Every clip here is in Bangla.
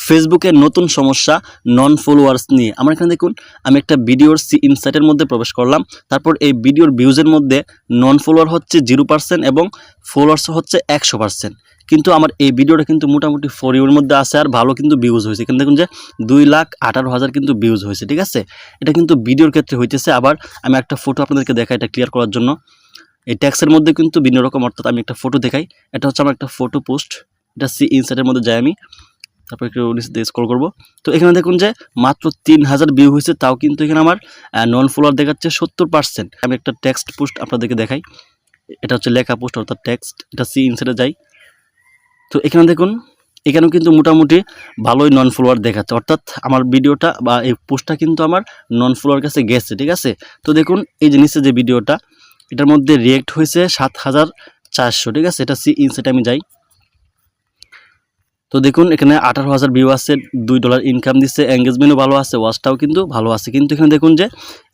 ফেসবুকের নতুন সমস্যা নন ফলোয়ার্স নিয়ে। আমরা এখানে দেখুন আমি একটা ভিডিওর ইনসাইটের মধ্যে প্রবেশ করলাম। তারপর এই ভিডিওর ভিউজের মধ্যে নন ফলোয়ার হচ্ছে 0% এবং ফলোয়ার্স হচ্ছে 100%। কিন্তু আমার এই ভিডিওটা কিন্তু মোটামুটি ফর ইউর মধ্যে আছে আর ভালো কিন্তু ভিউজ হয়েছে। এখানে দেখুন যে 2,18,000 কিন্তু ভিউজ হয়েছে। ঠিক আছে, এটা কিন্তু ভিডিওর ক্ষেত্রে হইতেছে। আবার আমি একটা ফটো আপনাদেরকে দেখাই এটা ক্লিয়ার করার জন্য। এই ট্যাক্সের মধ্যে কিন্তু ভিন্ন রকম, অর্থাৎ আমি একটা ফটো দেখাই। এটা হচ্ছে আমার একটা ফটো পোস্ট, এটা ইনসাইটের মধ্যে যাই আমি, তারপর একটু নিচে দিয়ে স্ক্রল করব। তো এখানে দেখুন যে মাত্র 3,000 ভিউ হয়েছে, তাও কিন্তু এখানে আমার নন ফলোয়ার দেখাচ্ছে 70%। আমি একটা টেক্সট পোস্ট আপনাদেরকে দেখাই। এটা হচ্ছে লেখা পোস্ট অর্থাৎ টেক্সট, এটা ইনসাইটে যাই। তো এখানে দেখুন এখানেও কিন্তু মোটামুটি ভালোই নন ফলোয়ার দেখাচ্ছে, অর্থাৎ আমার ভিডিওটা বা এই পোস্টটা কিন্তু আমার নন ফলোয়ার কাছে গেছে। ঠিক আছে, তো দেখুন এই যে নিচে যে ভিডিওটা, এটার মধ্যে রিয়েক্ট হয়েছে 7,400। ঠিক আছে, এটা ইনসাইটে আমি যাই। তো দেখুন এখানে 18,000 ভিউ আছে, $2 ইনকাম দিচ্ছে, এঙ্গেজমেন্টও ভালো আছে, ওয়াচটাও কিন্তু ভালো আছে। কিন্তু এখানে দেখুন যে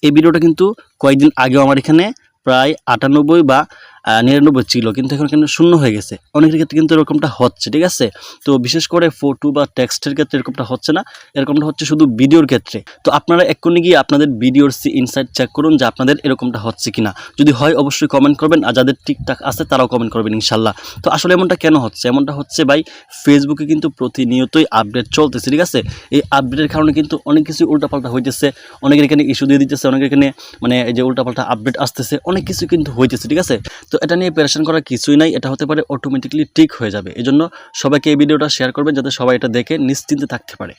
এই ভিডিওটা কিন্তু কয়েকদিন আগেও আমার এখানে প্রায় 98 বা 99 ছিল, কিন্তু এখন এখানে শূন্য হয়ে গেছে। অনেকের ক্ষেত্রে কিন্তু এরকমটা হচ্ছে। ঠিক আছে, তো বিশেষ করে ফটো বা টেক্সটের ক্ষেত্রে এরকমটা হচ্ছে না, এরকমটা হচ্ছে শুধু ভিডিওর ক্ষেত্রে। তো আপনারা এক্ষুনি গিয়ে আপনাদের ভিডিওর ইনসাইট চেক করুন যে আপনাদের এরকমটা হচ্ছে কিনা। যদি হয় অবশ্যই কমেন্ট করবেন, আর যাদের ঠিকঠাক আছে তারাও কমেন্ট করবেন ইনশাল্লাহ। তো আসলে এমনটা কেন হচ্ছে? এমনটা হচ্ছে ভাই, ফেসবুকে কিন্তু প্রতিনিয়তই আপডেট চলতেছে। ঠিক আছে, এই আপডেটের কারণে কিন্তু অনেক কিছু উল্টাপাল্টা হইতেছে, অনেকের এখানে ইস্যু দিয়ে দিতেছে, অনেকের এখানে মানে এই যে উল্টাপাল্টা আপডেট আসতেছে, অনেক কিছু কিন্তু হইতেছে। ঠিক আছে, তো এটা নিয়ে প্যারেশান করার কিছুই নাই, এটা হতে পারে অটোমেটিকলি ঠিক হয়ে যাবে। এই জন্য সবাইকে এই ভিডিওটা শেয়ার করবেন যাতে সবাই এটা দেখে নিশ্চিন্তে থাকতে পারে।